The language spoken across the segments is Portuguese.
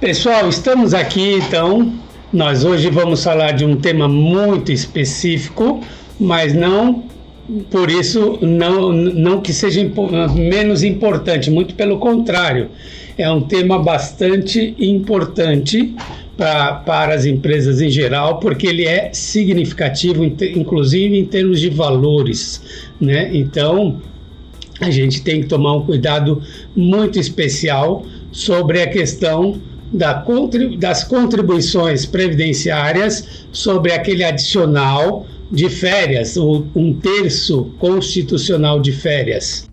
Pessoal, estamos aqui então. Nós hoje vamos falar de um tema muito específico, mas não por isso não que seja menos importante, muito pelo contrário. É um tema bastante importante para as empresas em geral, porque ele é significativo, inclusive em termos de valores, né? Então, a gente tem que tomar um cuidado muito especial sobre a questão das contribuições previdenciárias sobre aquele adicional de férias, um terço constitucional de férias.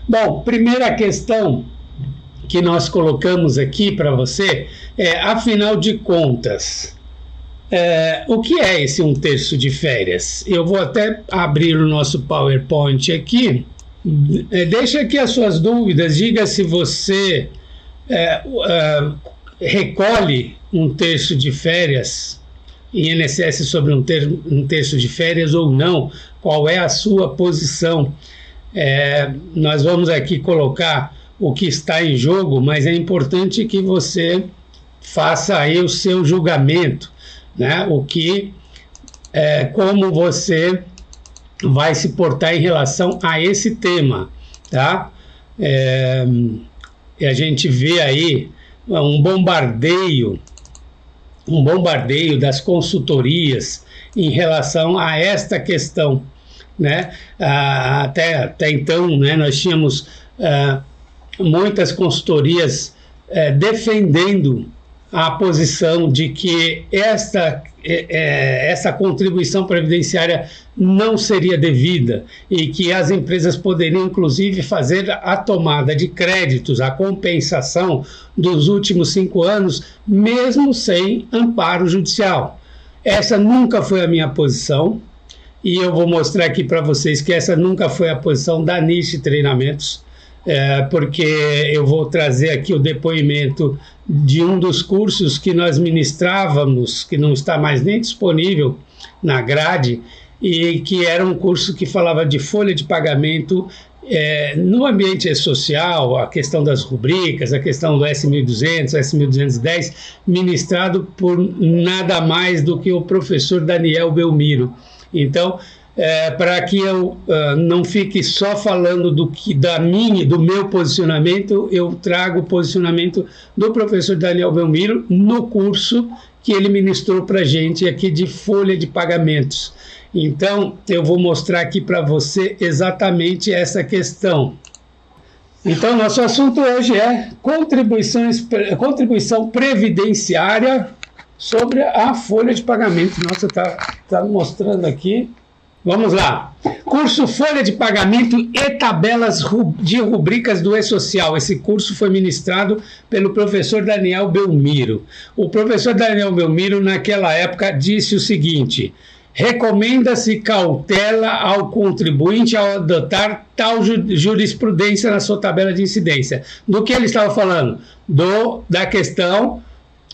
Bom, primeira questão que nós colocamos aqui para você é, afinal de contas, o que é esse um terço de férias? Eu vou até abrir o nosso PowerPoint aqui. Deixa aqui as suas dúvidas, diga se você recolhe um terço de férias, INSS sobre um terço de férias ou não, qual é a sua posição. Nós vamos aqui colocar o que está em jogo, mas é importante que você faça aí o seu julgamento, né? Como você vai se portar em relação a esse tema, tá? E a gente vê aí um bombardeio das consultorias em relação a esta questão, né? Até então, né, nós tínhamos muitas consultorias defendendo a posição de que essa contribuição previdenciária não seria devida e que as empresas poderiam, inclusive, fazer a tomada de créditos, a compensação dos últimos 5 anos, mesmo sem amparo judicial. Essa nunca foi a minha posição e eu vou mostrar aqui para vocês que essa nunca foi a posição da Niche Treinamentos, porque eu vou trazer aqui o depoimento de um dos cursos que nós ministrávamos, que não está mais nem disponível na grade, e que era um curso que falava de folha de pagamento no ambiente social, a questão das rubricas, a questão do S1200, S1210, ministrado por nada mais do que o professor Daniel Belmiro. Então, para que eu não fique só falando do meu posicionamento, eu trago o posicionamento do professor Daniel Belmiro no curso que ele ministrou para a gente aqui de folha de pagamentos. Então, eu vou mostrar aqui para você exatamente essa questão. Então, nosso assunto hoje é contribuição previdenciária sobre a folha de pagamento. Nossa, tá mostrando aqui. Vamos lá. Curso Folha de Pagamento e Tabelas de Rubricas do E-Social. Esse curso foi ministrado pelo professor Daniel Belmiro. O professor Daniel Belmiro, naquela época, disse o seguinte: recomenda-se cautela ao contribuinte ao adotar tal jurisprudência na sua tabela de incidência. Do que ele estava falando? Da questão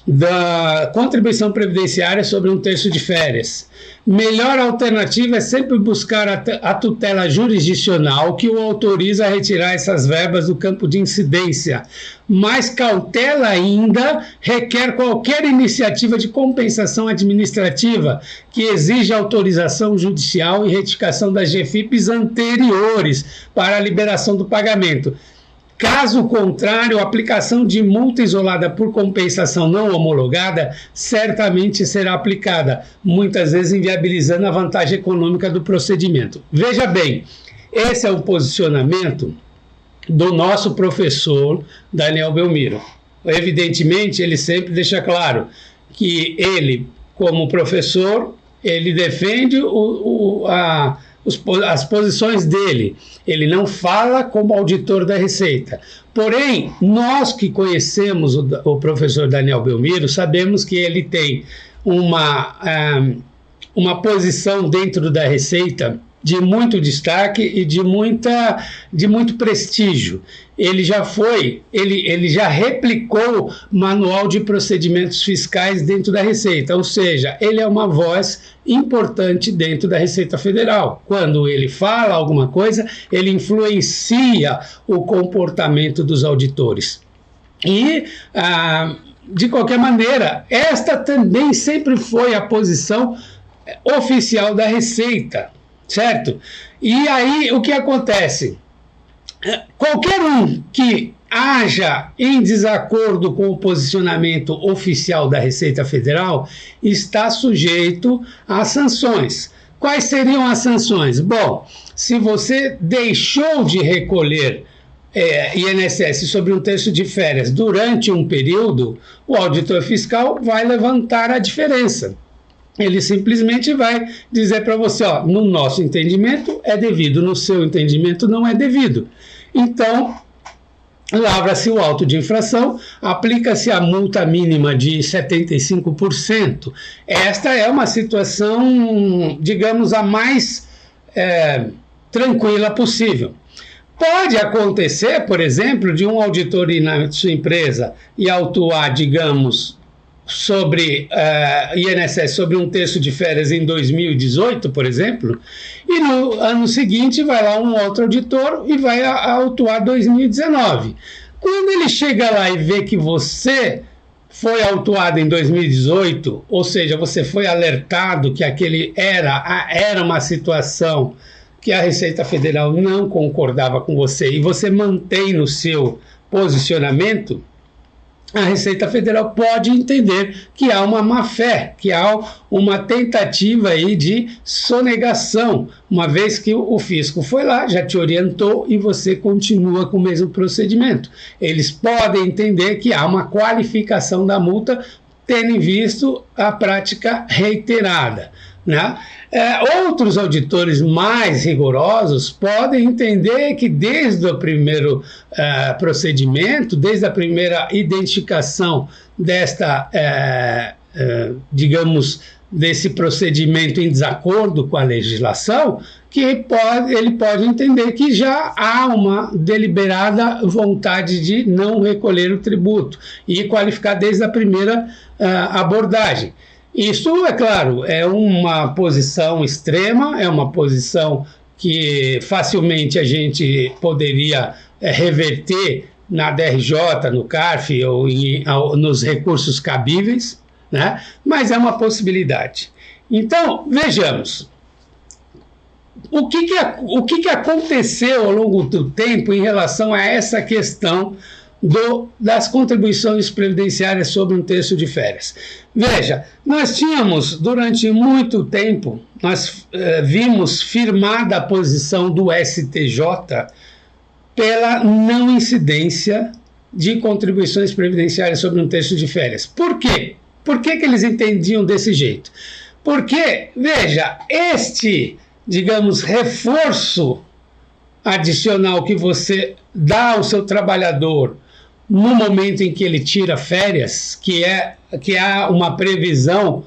da contribuição previdenciária sobre um terço de férias. Melhor alternativa é sempre buscar a tutela jurisdicional que o autoriza a retirar essas verbas do campo de incidência. Mais cautela ainda requer qualquer iniciativa de compensação administrativa que exija autorização judicial e retificação das GFIPs anteriores para a liberação do pagamento. Caso contrário, a aplicação de multa isolada por compensação não homologada certamente será aplicada, muitas vezes inviabilizando a vantagem econômica do procedimento. Veja bem, esse é o posicionamento do nosso professor Daniel Belmiro. Evidentemente, ele sempre deixa claro que ele, como professor, ele defende as posições dele. Ele não fala como auditor da Receita. Porém, nós que conhecemos o professor Daniel Belmiro, sabemos que ele tem uma posição dentro da Receita de muito destaque e de muito prestígio. Ele já replicou manual de procedimentos fiscais dentro da Receita, ou seja, ele é uma voz importante dentro da Receita Federal. Quando ele fala alguma coisa, ele influencia o comportamento dos auditores. E, de qualquer maneira, esta também sempre foi a posição oficial da Receita, certo? E aí, o que acontece? Qualquer um que haja em desacordo com o posicionamento oficial da Receita Federal está sujeito a sanções. Quais seriam as sanções? Bom, se você deixou de recolher INSS sobre um terço de férias durante um período, o auditor fiscal vai levantar a diferença. Ele simplesmente vai dizer para você, ó, no nosso entendimento é devido, no seu entendimento não é devido. Então, lavra-se o auto de infração, aplica-se a multa mínima de 75%. Esta é uma situação, digamos, a mais tranquila possível. Pode acontecer, por exemplo, de um auditor ir na sua empresa e autuar, digamos, sobre INSS sobre um terço de férias em 2018, por exemplo, e no ano seguinte vai lá um outro auditor e vai autuar 2019. Quando ele chega lá e vê que você foi autuado em 2018, ou seja, você foi alertado que aquele era uma situação que a Receita Federal não concordava com você e você mantém no seu posicionamento, a Receita Federal pode entender que há uma má-fé, que há uma tentativa aí de sonegação, uma vez que o fisco foi lá, já te orientou e você continua com o mesmo procedimento. Eles podem entender que há uma qualificação da multa, tendo em visto a prática reiterada, né? Outros auditores mais rigorosos podem entender que desde o primeiro procedimento, desde a primeira identificação digamos, desse procedimento em desacordo com a legislação, que ele pode entender que já há uma deliberada vontade de não recolher o tributo e qualificar desde a primeira abordagem. Isso, é claro, é uma posição extrema, é uma posição que facilmente a gente poderia reverter na DRJ, no CARF ou nos recursos cabíveis, né? Mas é uma possibilidade. Então, vejamos, o que aconteceu ao longo do tempo em relação a essa questão das contribuições previdenciárias sobre um terço de férias. Veja, nós tínhamos, durante muito tempo, nós vimos firmada a posição do STJ pela não incidência de contribuições previdenciárias sobre um terço de férias. Por quê? Por que eles entendiam desse jeito? Porque, veja, digamos, reforço adicional que você dá ao seu trabalhador no momento em que ele tira férias, que há uma previsão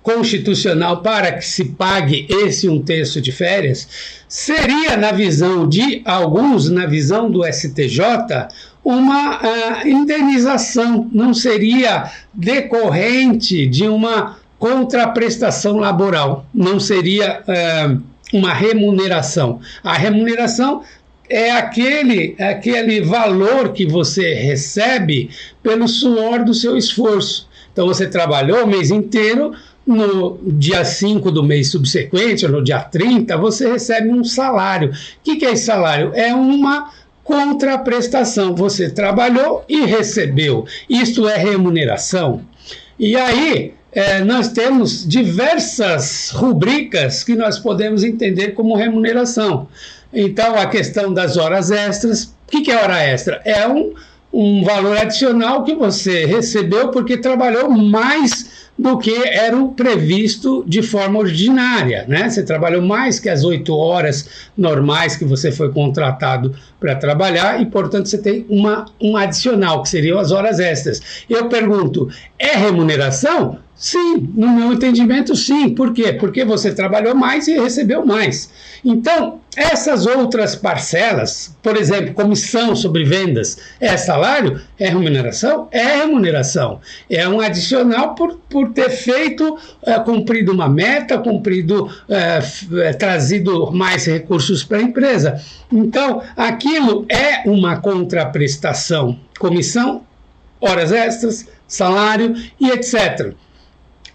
constitucional para que se pague esse um terço de férias, seria, na visão de alguns, na visão do STJ, uma indenização, não seria decorrente de uma contraprestação laboral, não seria uma remuneração. A remuneração é aquele valor que você recebe pelo suor do seu esforço. Então você trabalhou o mês inteiro, no dia 5 do mês subsequente, ou no dia 30, você recebe um salário. O que é esse salário? É uma contraprestação. Você trabalhou e recebeu. Isto é remuneração. E aí nós temos diversas rubricas que nós podemos entender como remuneração. Então, a questão das horas extras. O que é hora extra? É um valor adicional que você recebeu porque trabalhou mais do que era o previsto de forma ordinária, né? Você trabalhou mais que as 8 horas normais que você foi contratado para trabalhar e, portanto, você tem um adicional, que seriam as horas extras. Eu pergunto, é remuneração? Sim, no meu entendimento, sim. Por quê? Porque você trabalhou mais e recebeu mais. Então, essas outras parcelas, por exemplo, comissão sobre vendas, é salário? É remuneração? É remuneração. É um adicional por ter feito, cumprido uma meta, trazido mais recursos para a empresa. Então, aquilo é uma contraprestação. Comissão, horas extras, salário e etc.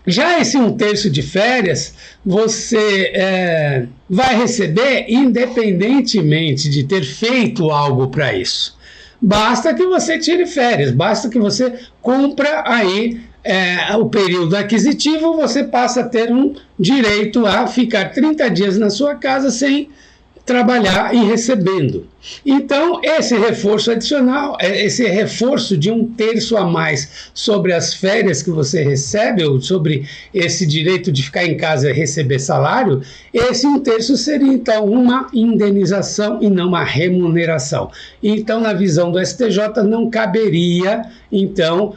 Já esse 1/3 de férias, você vai receber independentemente de ter feito algo para isso. Basta que você tire férias, basta que você cumpra aí o período aquisitivo, você passa a ter um direito a ficar 30 dias na sua casa sem trabalhar e recebendo. Então, esse reforço adicional, esse reforço de 1/3 a mais sobre as férias que você recebe, ou sobre esse direito de ficar em casa e receber salário, esse 1/3 seria, então, uma indenização e não uma remuneração. Então, na visão do STJ, não caberia, então,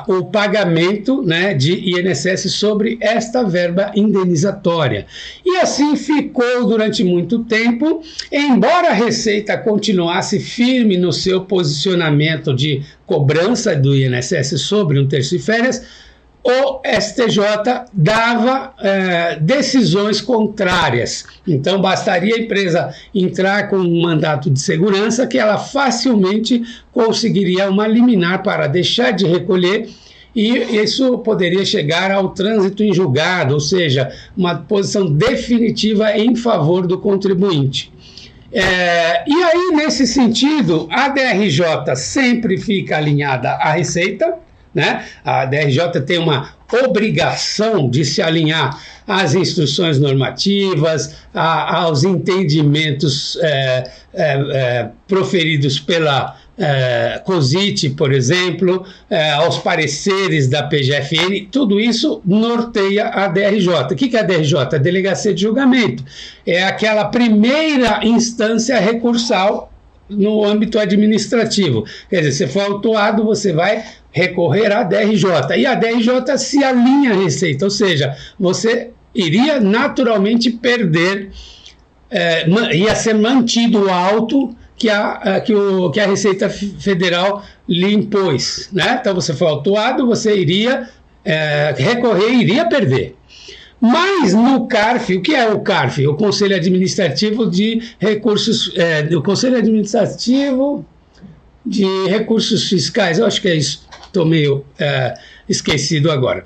o pagamento, né, de INSS sobre esta verba indenizatória. E assim ficou durante muito tempo, embora a Receita continuasse firme no seu posicionamento de cobrança do INSS sobre 1/3 de férias, o STJ dava decisões contrárias. Então, bastaria a empresa entrar com um mandato de segurança que ela facilmente conseguiria uma liminar para deixar de recolher, e isso poderia chegar ao trânsito em julgado, ou seja, uma posição definitiva em favor do contribuinte. E aí, nesse sentido, a DRJ sempre fica alinhada à Receita, né? A DRJ tem uma obrigação de se alinhar às instruções normativas, aos entendimentos proferidos pela COSIT, por exemplo, aos pareceres da PGFN. Tudo isso norteia a DRJ. O que é a DRJ? A Delegacia de Julgamento. É aquela primeira instância recursal no âmbito administrativo. Quer dizer, se for autuado, você vai recorrer à DRJ. E a DRJ se alinha à Receita, ou seja, você iria naturalmente perder, ia ser mantido o auto que a Receita Federal lhe impôs, né? Então, você foi autuado, você iria recorrer e iria perder. Mas no CARF, o que é o CARF? O Conselho Administrativo de Recursos, o Conselho Administrativo de Recursos Fiscais, eu acho que é isso, estou meio esquecido agora.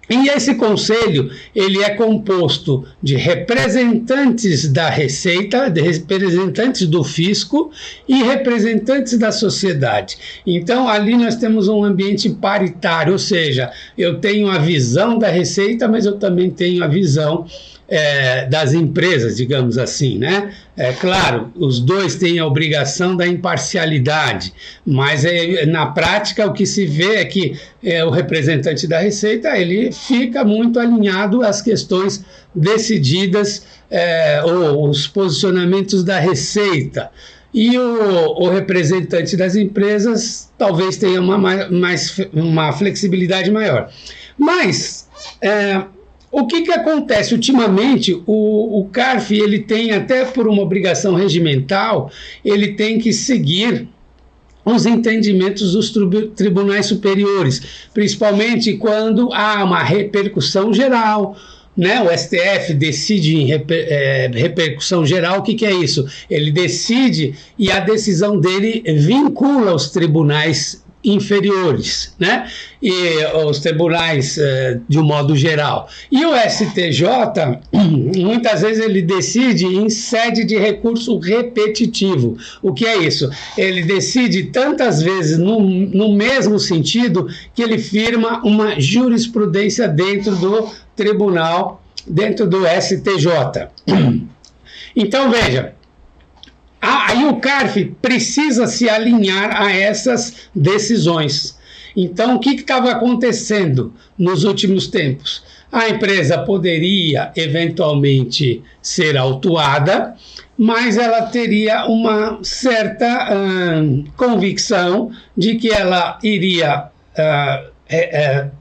E esse conselho, ele é composto de representantes da Receita, de representantes do fisco e representantes da sociedade. Então, ali nós temos um ambiente paritário, ou seja, eu tenho a visão da Receita, mas eu também tenho a visão das empresas, digamos assim, né? Claro, os dois têm a obrigação da imparcialidade, mas na prática o que se vê é que o representante da Receita, ele fica muito alinhado às questões decididas, ou os posicionamentos da Receita. E o representante das empresas talvez tenha uma flexibilidade maior. Mas o que acontece? Ultimamente, o CARF, ele tem, até por uma obrigação regimental, ele tem que seguir os entendimentos dos tribunais superiores, principalmente quando há uma repercussão geral, né? O STF decide em repercussão geral. O que é isso? Ele decide e a decisão dele vincula os tribunais inferiores, né? E os tribunais de um modo geral. E o STJ, muitas vezes ele decide em sede de recurso repetitivo. O que é isso? Ele decide tantas vezes no mesmo sentido que ele firma uma jurisprudência dentro do tribunal, dentro do STJ. Então, veja, aí o CARF precisa se alinhar a essas decisões. Então, o que estava acontecendo nos últimos tempos? A empresa poderia, eventualmente, ser autuada, mas ela teria uma certa convicção de que ela iria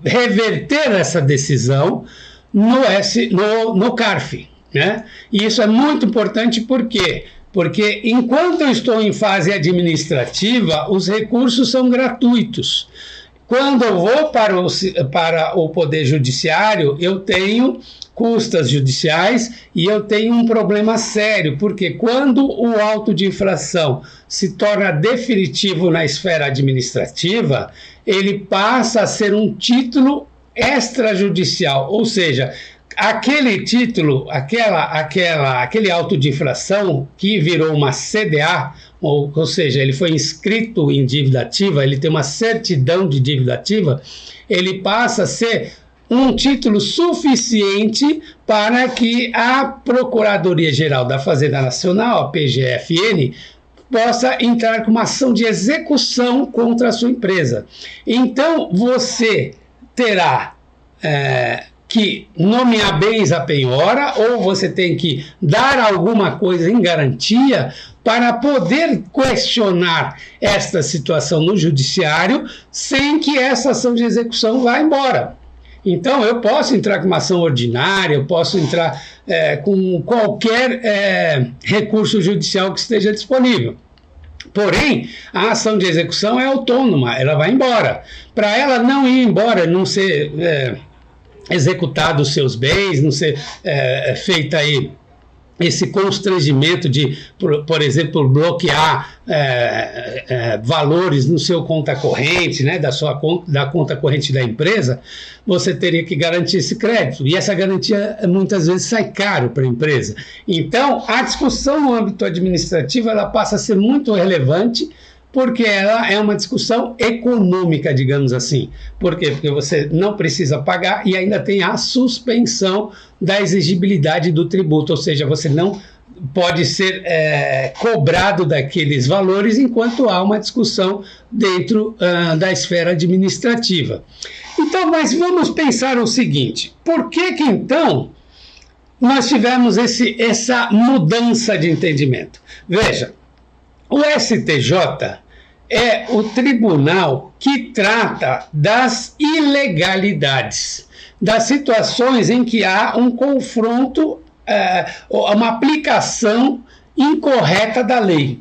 reverter essa decisão no CARF, né? E isso é muito importante, por quê? Porque enquanto eu estou em fase administrativa, os recursos são gratuitos. Quando eu vou para o Poder Judiciário, eu tenho custas judiciais e eu tenho um problema sério, porque quando o auto de infração se torna definitivo na esfera administrativa, ele passa a ser um título extrajudicial, ou seja, aquele título, aquele auto de infração que virou uma CDA, ou seja, ele foi inscrito em dívida ativa, ele tem uma certidão de dívida ativa, ele passa a ser um título suficiente para que a Procuradoria-Geral da Fazenda Nacional, a PGFN, possa entrar com uma ação de execução contra a sua empresa. Então, você terá que nomear bens à penhora, ou você tem que dar alguma coisa em garantia para poder questionar esta situação no judiciário sem que essa ação de execução vá embora. Então, eu posso entrar com uma ação ordinária, eu posso entrar com qualquer recurso judicial que esteja disponível. Porém, a ação de execução é autônoma, ela vai embora. Para ela não ir embora, não ser executado os seus bens, não ser feita aí esse constrangimento de, por exemplo, bloquear valores no seu conta corrente, né, da conta corrente da empresa, você teria que garantir esse crédito. E essa garantia muitas vezes sai caro para a empresa. Então, a discussão no âmbito administrativo ela passa a ser muito relevante, porque ela é uma discussão econômica, digamos assim. Por quê? Porque você não precisa pagar e ainda tem a suspensão da exigibilidade do tributo, ou seja, você não pode ser cobrado daqueles valores enquanto há uma discussão dentro da esfera administrativa. Então, mas vamos pensar o seguinte, por que então nós tivemos essa mudança de entendimento? Veja, o STJ é o tribunal que trata das ilegalidades, das situações em que há um confronto, uma aplicação incorreta da lei.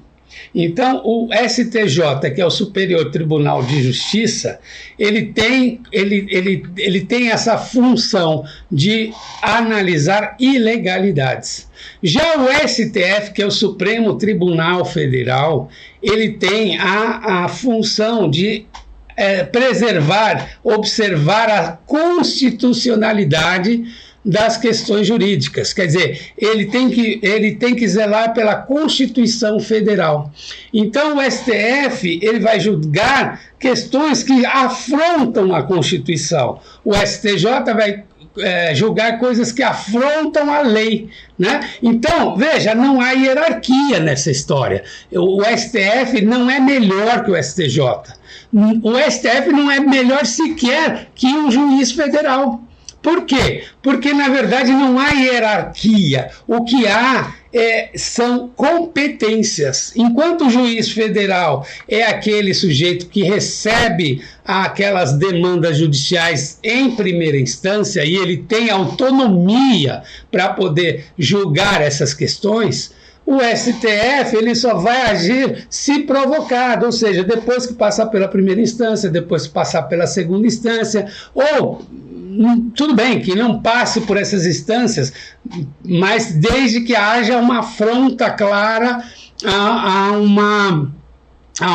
Então, o STJ, que é o Superior Tribunal de Justiça, ele tem essa função de analisar ilegalidades. Já o STF, que é o Supremo Tribunal Federal, ele tem a função de preservar, observar a constitucionalidade das questões jurídicas, quer dizer, ele tem que zelar pela Constituição Federal. Então o STF ele vai julgar questões que afrontam a Constituição. O STJ vai julgar coisas que afrontam a lei, né? Então, veja, não há hierarquia nessa história. O STF não é melhor que o STJ. O STF não é melhor sequer que um juiz federal. Por quê? Porque, na verdade, não há hierarquia. O que há são competências. Enquanto o juiz federal é aquele sujeito que recebe aquelas demandas judiciais em primeira instância e ele tem autonomia para poder julgar essas questões, o STF ele só vai agir se provocado, ou seja, depois que passar pela primeira instância, depois que passar pela segunda instância, ou tudo bem que não passe por essas instâncias, mas desde que haja uma afronta clara a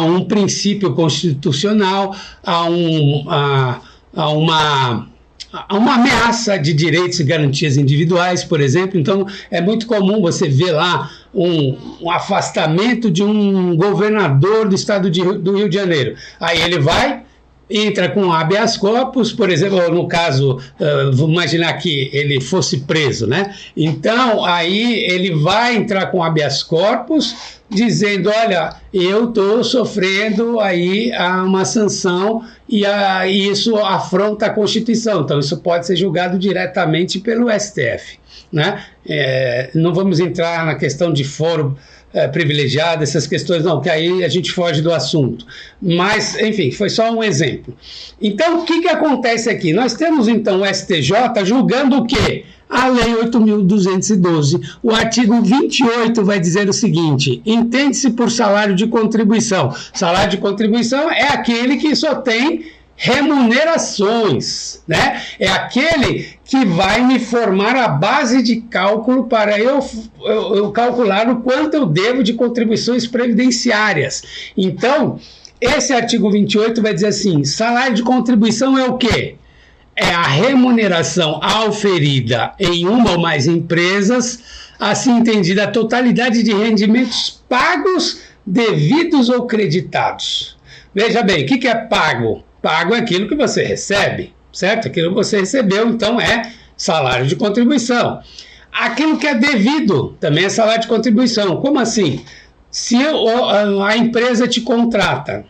um princípio constitucional, a uma ameaça de direitos e garantias individuais, por exemplo. Então, é muito comum você ver lá um afastamento de um governador do estado do Rio de Janeiro. Aí ele entra com habeas corpus, por exemplo, no caso, vamos imaginar que ele fosse preso, né? Então, aí ele vai entrar com habeas corpus dizendo, olha, eu estou sofrendo aí uma sanção e isso afronta a Constituição. Então, isso pode ser julgado diretamente pelo STF. Né? Não vamos entrar na questão de foro privilegiado, essas questões não, que aí a gente foge do assunto. Mas, enfim, foi só um exemplo. Então, o que acontece aqui? Nós temos, então, o STJ julgando o quê? A Lei 8.212, o artigo 28 vai dizer o seguinte: entende-se por salário de contribuição. Salário de contribuição é aquele que só tem remunerações, né? É aquele que vai me formar a base de cálculo para eu calcular o quanto eu devo de contribuições previdenciárias. Então, esse artigo 28 vai dizer assim: salário de contribuição é o quê? É a remuneração auferida em uma ou mais empresas, assim entendida a totalidade de rendimentos pagos, devidos ou creditados. Veja bem, o que é pago? Pago é aquilo que você recebe, certo? Aquilo que você recebeu, então é salário de contribuição. Aquilo que é devido também é salário de contribuição. Como assim? Se a empresa te contrata,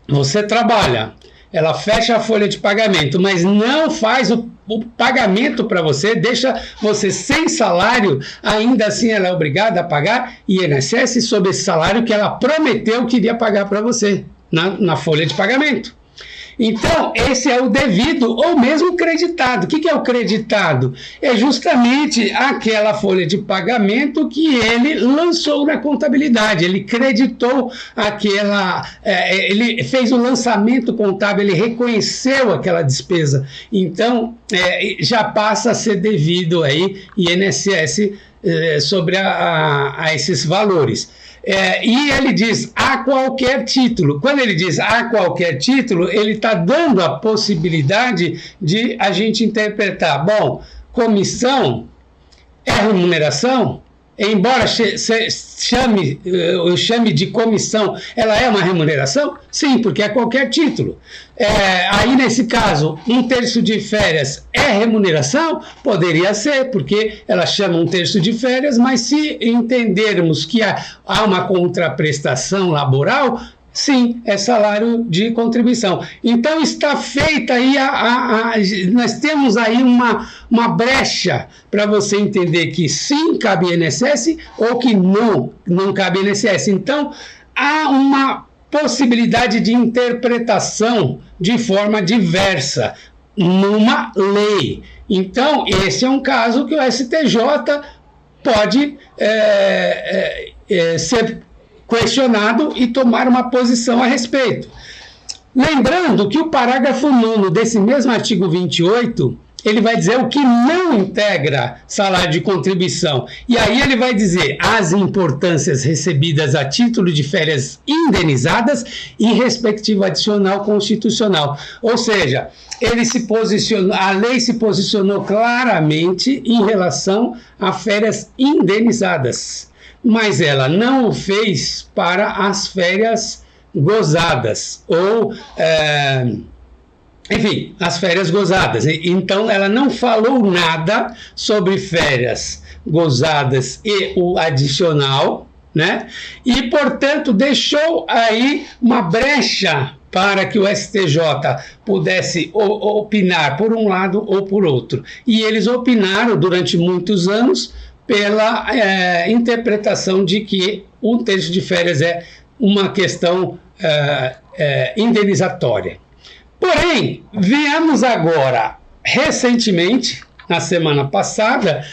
você trabalha, ela fecha a folha de pagamento, mas não faz o pagamento para você, deixa você sem salário, ainda assim ela é obrigada a pagar INSS sobre esse salário que ela prometeu que iria pagar para você na folha de pagamento. Então, esse é o devido ou mesmo creditado. O que é o creditado? É justamente aquela folha de pagamento que ele lançou na contabilidade. Ele creditou ele fez o lançamento contábil, ele reconheceu aquela despesa. Então, já passa a ser devido aí INSS sobre a esses valores. E ele diz a qualquer título. Quando ele diz a qualquer título, ele está dando a possibilidade de a gente interpretar. Bom, comissão é remuneração? Embora chame de comissão, ela é uma remuneração? Sim, porque é qualquer título. Aí, nesse caso, 1/3 de férias é remuneração? Poderia ser, porque ela chama 1/3 de férias, mas se entendermos que há uma contraprestação laboral, sim, é salário de contribuição. Então está feita aí, nós temos aí uma brecha para você entender que sim cabe INSS ou que não cabe INSS. Então há uma possibilidade de interpretação de forma diversa numa lei. Então esse é um caso que o STJ pode ser questionado e tomar uma posição a respeito. Lembrando que o parágrafo 9º desse mesmo artigo 28, ele vai dizer o que não integra salário de contribuição. E aí ele vai dizer as importâncias recebidas a título de férias indenizadas e respectivo adicional constitucional. Ou seja, a lei se posicionou claramente em relação a férias indenizadas, mas ela não o fez para as férias gozadas, ou, enfim, as férias gozadas. Então, ela não falou nada sobre férias gozadas e o adicional, né? E, portanto, deixou aí uma brecha para que o STJ pudesse opinar por um lado ou por outro. E eles opinaram durante muitos anos pela interpretação de que 1/3 de férias é uma questão indenizatória. Porém, viemos agora, recentemente, na semana passada,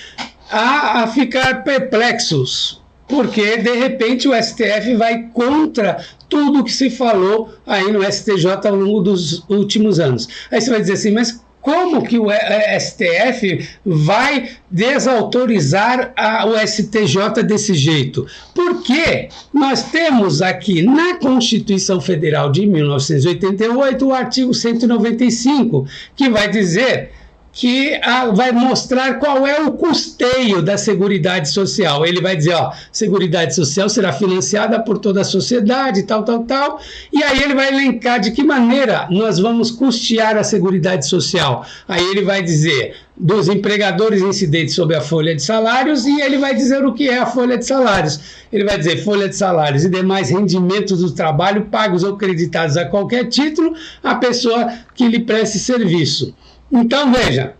a ficar perplexos, porque, de repente, o STF vai contra tudo que se falou aí no STJ ao longo dos últimos anos. Aí você vai dizer assim, mas como que o STF vai desautorizar o STJ desse jeito? Porque nós temos aqui na Constituição Federal de 1988 o artigo 195, que vai dizer que vai mostrar qual é o custeio da Seguridade Social. Ele vai dizer, ó, Seguridade Social será financiada por toda a sociedade, tal, tal, tal, e aí ele vai elencar de que maneira nós vamos custear a Seguridade Social. Aí ele vai dizer dos empregadores incidentes sobre a folha de salários, e ele vai dizer o que é a folha de salários. Ele vai dizer folha de salários e demais rendimentos do trabalho pagos ou creditados a qualquer título à pessoa que lhe preste serviço. Então, veja,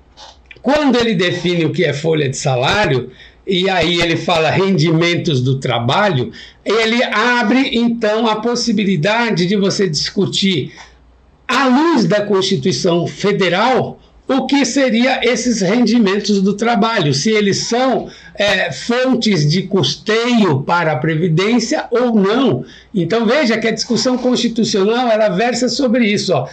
quando ele define o que é folha de salário, e aí ele fala rendimentos do trabalho, ele abre, então, a possibilidade de você discutir, à luz da Constituição Federal, o que seriam esses rendimentos do trabalho, se eles são fontes de custeio para a Previdência ou não. Então, veja que a discussão constitucional, ela versa sobre isso, ó.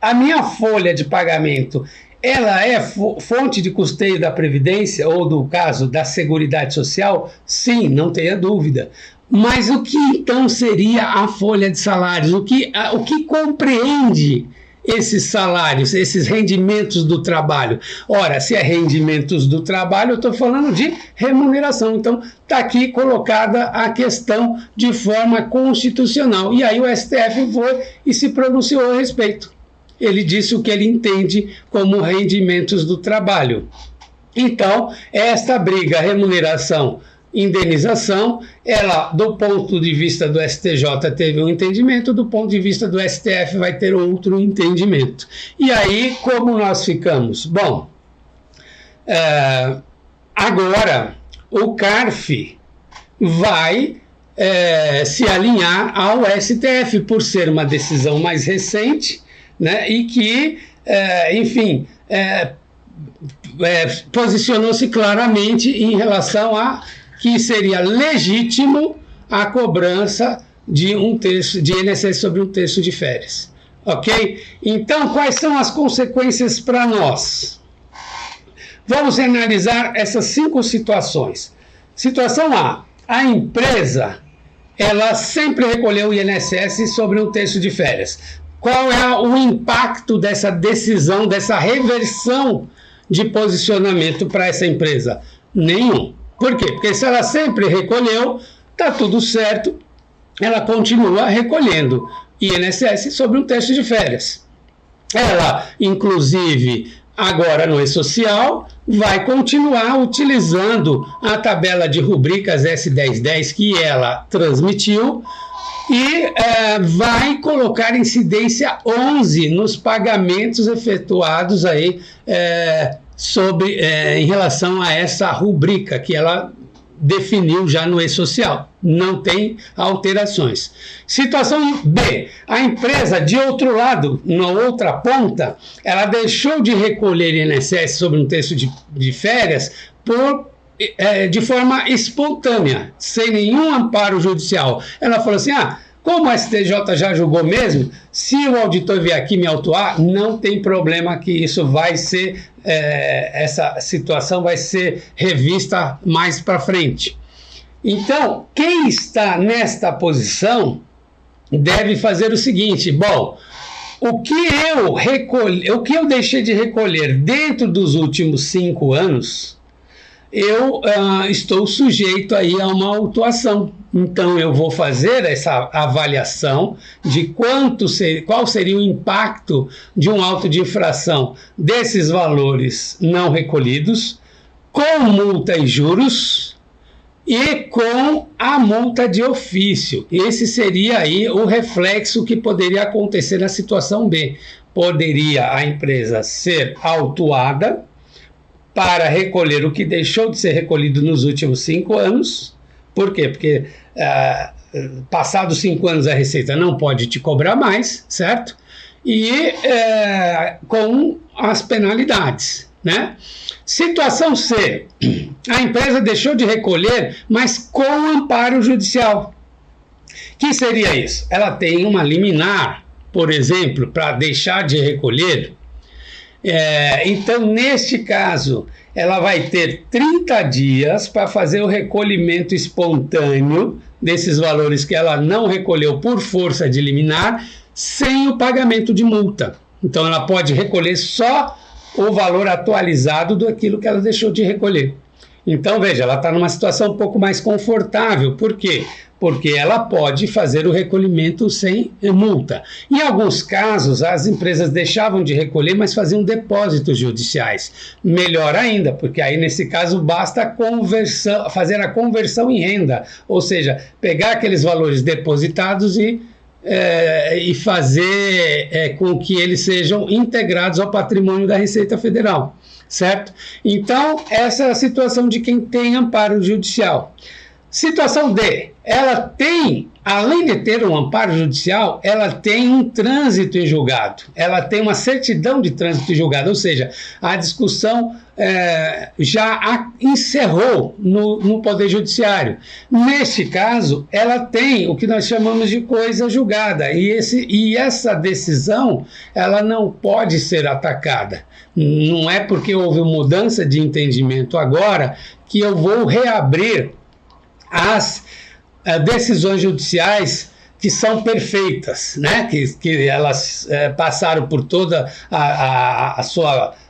A minha folha de pagamento, ela é fonte de custeio da Previdência ou, do caso, da Seguridade Social? Sim, não tenha dúvida. Mas o que então seria a folha de salários? O que compreende esses salários, esses rendimentos do trabalho? Ora, se é rendimentos do trabalho, eu estou falando de remuneração. Então, está aqui colocada a questão de forma constitucional. E aí o STF foi e se pronunciou a respeito. Ele disse o que ele entende como rendimentos do trabalho. Então, esta briga, remuneração, indenização, ela, do ponto de vista do STJ, teve um entendimento, do ponto de vista do STF, vai ter outro entendimento. E aí, como nós ficamos? Bom, agora, o CARF vai se alinhar ao STF, por ser uma decisão mais recente, né, e que, enfim, posicionou-se claramente em relação a que seria legítimo a cobrança de um terço de INSS sobre um terço de férias. Ok? Então, quais são as consequências para nós? Vamos analisar essas 5 situações. Situação A: a empresa, ela sempre recolheu o INSS sobre um terço de férias. Qual é o impacto dessa decisão, dessa reversão de posicionamento para essa empresa? Nenhum. Por quê? Porque se ela sempre recolheu, está tudo certo, ela continua recolhendo INSS sobre um terço de férias. Ela, inclusive, agora no E-Social, vai continuar utilizando a tabela de rubricas S1010 que ela transmitiu, e vai colocar incidência 11 nos pagamentos efetuados aí, em relação a essa rubrica que ela definiu já no E-Social. Não tem alterações. Situação B: a empresa, de outro lado, na outra ponta, ela deixou de recolher INSS sobre um terço de férias de forma espontânea, sem nenhum amparo judicial. Ela falou assim: como a STJ já julgou mesmo, se o auditor vier aqui me autuar, não tem problema, que isso vai ser, essa situação vai ser revista mais para frente. Então, quem está nesta posição deve fazer o seguinte: bom, o que eu deixei de recolher dentro dos últimos 5 anos, eu estou sujeito aí a uma autuação. Então, eu vou fazer essa avaliação de qual seria o impacto de um auto de infração desses valores não recolhidos, com multa e juros e com a multa de ofício. Esse seria aí o reflexo que poderia acontecer na situação B. Poderia a empresa ser autuada para recolher o que deixou de ser recolhido nos últimos 5 anos. Por quê? Porque passados 5 anos a Receita não pode te cobrar mais, certo? E com as penalidades, né? Situação C: a empresa deixou de recolher, mas com amparo judicial. Que seria isso? Ela tem uma liminar, por exemplo, para deixar de recolher. Então, neste caso, ela vai ter 30 dias para fazer o recolhimento espontâneo desses valores que ela não recolheu por força de liminar, sem o pagamento de multa. Então, ela pode recolher só o valor atualizado daquilo que ela deixou de recolher. Então, veja, ela está numa situação um pouco mais confortável. Por quê? Porque ela pode fazer o recolhimento sem multa. Em alguns casos, as empresas deixavam de recolher, mas faziam depósitos judiciais. Melhor ainda, porque aí, nesse caso, basta fazer a conversão em renda, ou seja, pegar aqueles valores depositados e fazer com que eles sejam integrados ao patrimônio da Receita Federal. Certo? Então, essa é a situação de quem tem amparo judicial. Situação D, ela tem, além de ter um amparo judicial, ela tem um trânsito em julgado, ela tem uma certidão de trânsito em julgado, ou seja, a discussão já encerrou no Poder Judiciário. Neste caso, ela tem o que nós chamamos de coisa julgada, e essa decisão ela não pode ser atacada. Não é porque houve mudança de entendimento agora que eu vou reabrir as decisões judiciais que são perfeitas, né? que elas passaram por toda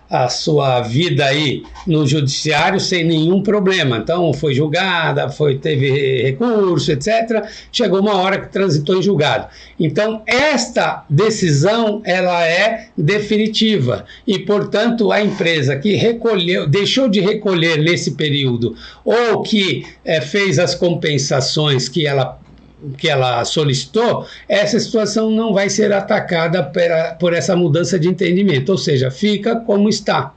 a sua vida aí no judiciário sem nenhum problema. Então foi julgada, teve recurso, etc. Chegou uma hora que transitou em julgado. Então esta decisão ela é definitiva e, portanto, a empresa que deixou de recolher nesse período ou que fez as compensações que ela solicitou, essa situação não vai ser atacada por essa mudança de entendimento, ou seja, fica como está.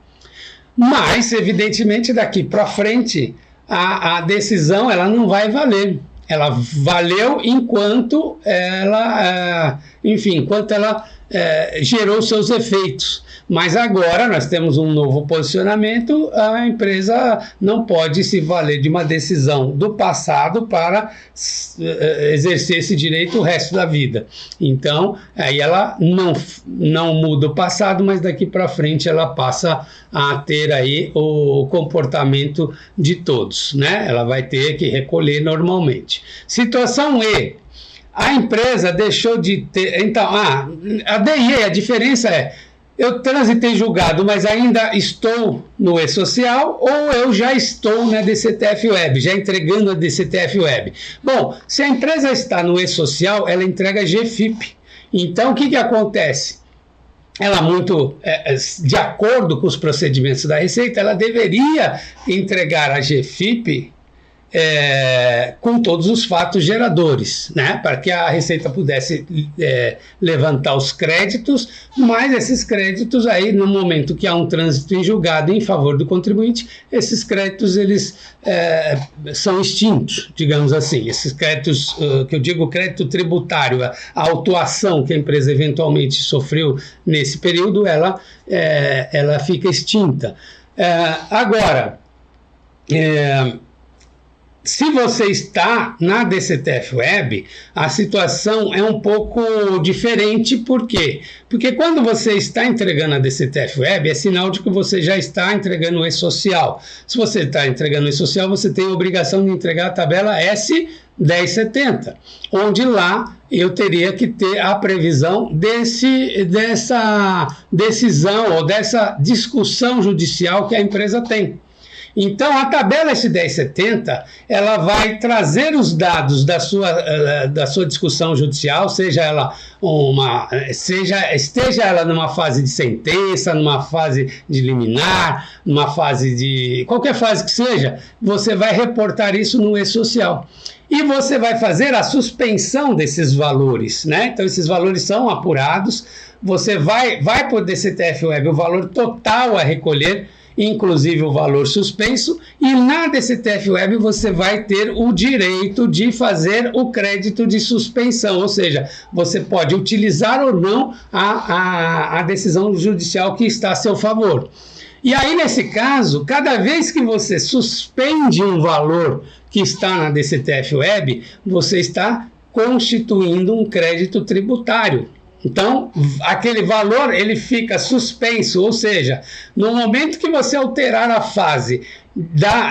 Mas, evidentemente, daqui para frente, a decisão ela não vai valer. Ela valeu enquanto ela gerou seus efeitos. Mas agora nós temos um novo posicionamento, a empresa não pode se valer de uma decisão do passado para exercer esse direito o resto da vida. Então, aí ela não muda o passado, mas daqui para frente ela passa a ter aí o comportamento de todos, né? Ela vai ter que recolher normalmente. Situação E. A empresa deixou de ter... Então, a D e E, a diferença é: eu transitei julgado, mas ainda estou no E-Social, ou eu já estou na DCTF Web, já entregando a DCTF Web. Bom, se a empresa está no E-Social, ela entrega GFIP. Então, o que acontece? Ela de acordo com os procedimentos da Receita, ela deveria entregar a GFIP com todos os fatos geradores, né, para que a Receita pudesse levantar os créditos, mas esses créditos aí, no momento que há um trânsito em julgado em favor do contribuinte, esses créditos eles são extintos, digamos assim. Esses créditos, que eu digo crédito tributário, a autuação que a empresa eventualmente sofreu nesse período, ela fica extinta. Agora, se você está na DCTF Web, a situação é um pouco diferente. Por quê? Porque quando você está entregando a DCTF Web, é sinal de que você já está entregando o E-Social. Se você está entregando o E-Social, você tem a obrigação de entregar a tabela S1070, onde lá eu teria que ter a previsão dessa decisão ou dessa discussão judicial que a empresa tem. Então, a tabela S1070, ela vai trazer os dados da sua discussão judicial, esteja ela numa fase de sentença, numa fase de liminar, numa fase de... qualquer fase que seja, você vai reportar isso no E-Social. E você vai fazer a suspensão desses valores, né? Então, esses valores são apurados, você vai para o DCTF Web o valor total a recolher, inclusive o valor suspenso, e na DCTF Web você vai ter o direito de fazer o crédito de suspensão, ou seja, você pode utilizar ou não a decisão judicial que está a seu favor. E aí, nesse caso, cada vez que você suspende um valor que está na DCTF Web, você está constituindo um crédito tributário. Então, aquele valor ele fica suspenso, ou seja, no momento que você alterar a fase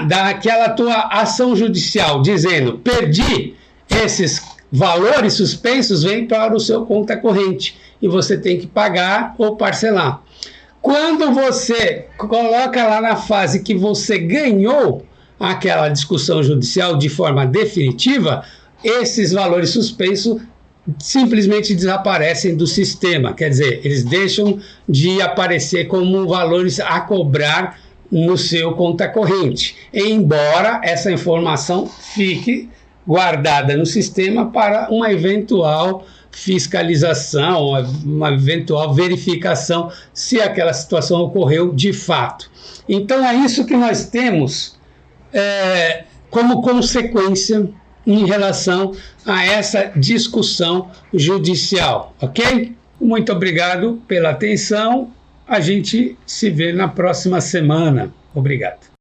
daquela tua ação judicial, dizendo, perdi, esses valores suspensos vêm para o seu conta corrente e você tem que pagar ou parcelar. Quando você coloca lá na fase que você ganhou aquela discussão judicial de forma definitiva, esses valores suspensos simplesmente desaparecem do sistema. Quer dizer, eles deixam de aparecer como valores a cobrar no seu conta corrente, embora essa informação fique guardada no sistema para uma eventual fiscalização, uma eventual verificação se aquela situação ocorreu de fato. Então é isso que nós temos como consequência em relação a essa discussão judicial, ok? Muito obrigado pela atenção. A gente se vê na próxima semana. Obrigado.